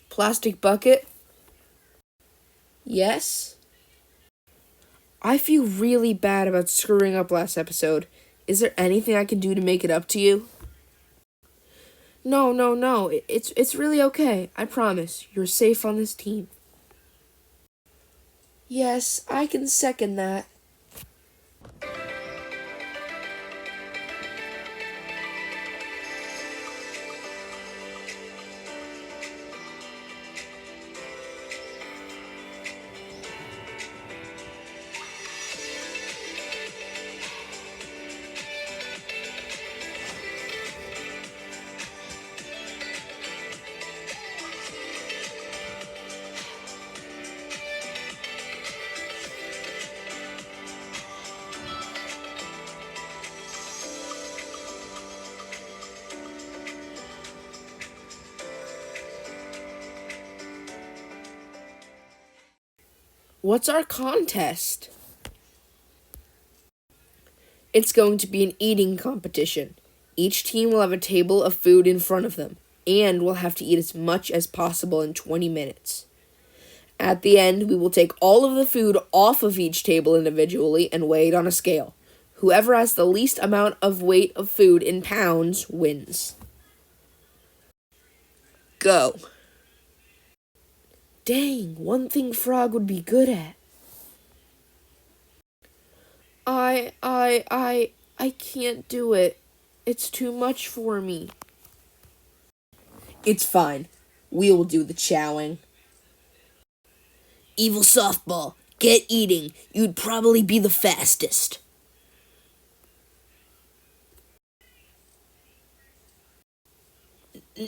Plastic bucket? Yes? I feel really bad about screwing up last episode. Is there anything I can do to make it up to you? No. It's really okay. I promise. You're safe on this team. Yes, I can second that. What's our contest? It's going to be an eating competition. Each team will have a table of food in front of them, and will have to eat as much as possible in 20 minutes. At the end, we will take all of the food off of each table individually and weigh it on a scale. Whoever has the least amount of weight of food in pounds wins. Go. Dang, one thing Frog would be good at. I can't do it. It's too much for me. It's fine. We will do the chowing. Evil softball, get eating. You'd probably be the fastest.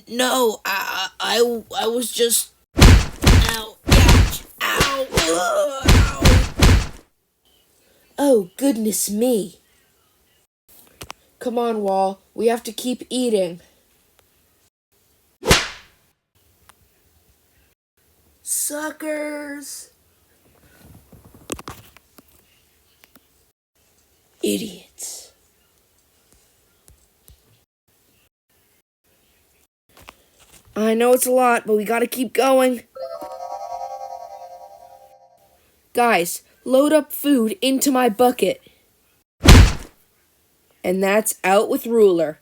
No, I was just... Ow, ouch, ow, ow. Oh, goodness me. Come on, Wall. We have to keep eating. Suckers! Idiots. I know it's a lot, but we gotta keep going. Guys, load up food into my bucket. And that's out with ruler.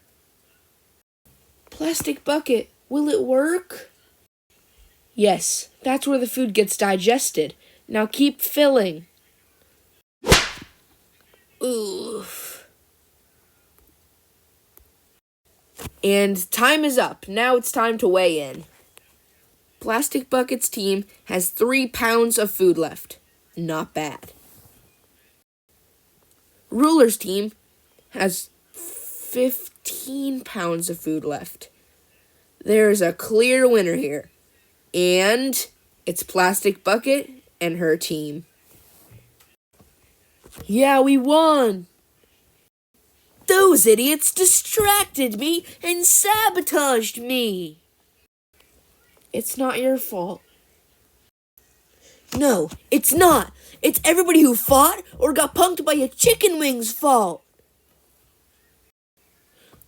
Plastic bucket, will it work? Yes, that's where the food gets digested. Now keep filling. Oof. And time is up. Now it's time to weigh in. Plastic Bucket's team has 3 pounds of food left. Not bad. Ruler's team has 15 pounds of food left. There's a clear winner here. And it's Plastic Bucket and her team. Yeah, we won! Those idiots distracted me and sabotaged me! It's not your fault. No, it's not! It's everybody who fought or got punked by a chicken wing's fault!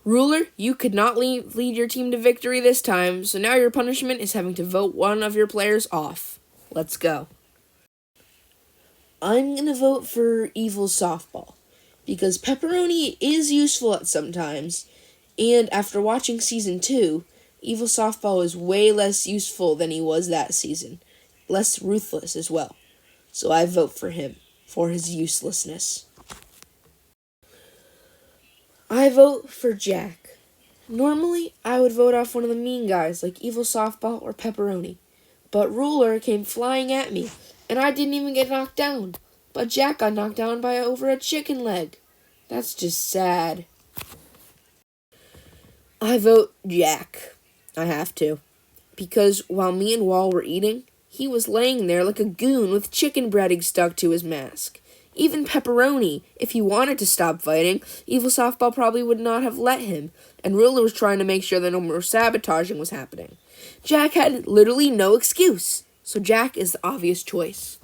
Ruler, you could not lead your team to victory this time, so now your punishment is having to vote one of your players off. Let's go. I'm going to vote for Evil Softball, because Pepperoni is useful at some times, and after watching Season 2, Evil Softball is way less useful than he was that season. Less ruthless as well. So I vote for him, for his uselessness. I vote for Jack. Normally, I would vote off one of the mean guys like Evil Softball or Pepperoni. But Ruler came flying at me, and I didn't even get knocked down. But Jack got knocked down by over a chicken leg. That's just sad. I vote Jack. I have to. Because while me and Wall were eating, he was laying there like a goon with chicken breading stuck to his mask. Even Pepperoni, if he wanted to stop fighting, Evil Softball probably would not have let him, and Ruler was trying to make sure that no more sabotaging was happening. Jack had literally no excuse, so Jack is the obvious choice.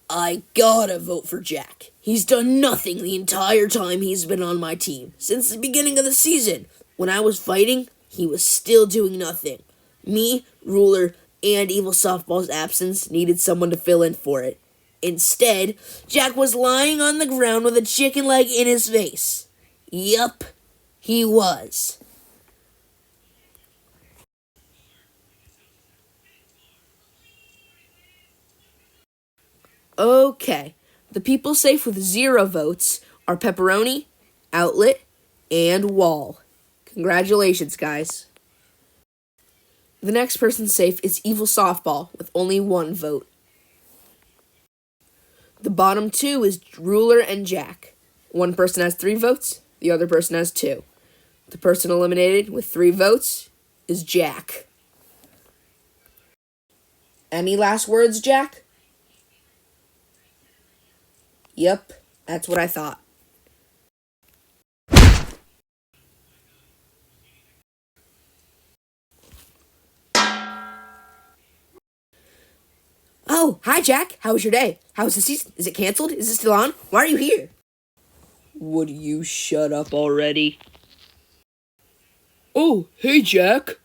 I gotta vote for Jack. He's done nothing the entire time he's been on my team, since the beginning of the season. When I was fighting, he was still doing nothing. Me, Ruler, and Evil Softball's absence needed someone to fill in for it. Instead, Jack was lying on the ground with a chicken leg in his face. Yup, he was. Okay, the people safe with 0 votes are Pepperoni, Outlet, and Wall. Congratulations, guys. The next person safe is Evil Softball with only 1 vote. The bottom 2 is Ruler and Jack. One person has 3 votes, the other person has 2. The person eliminated with 3 votes is Jack. Any last words, Jack? Yep, that's what I thought. Oh, hi, Jack. How was your day? How was the season? Is it canceled? Is it still on? Why are you here? Would you shut up already? Oh, hey, Jack.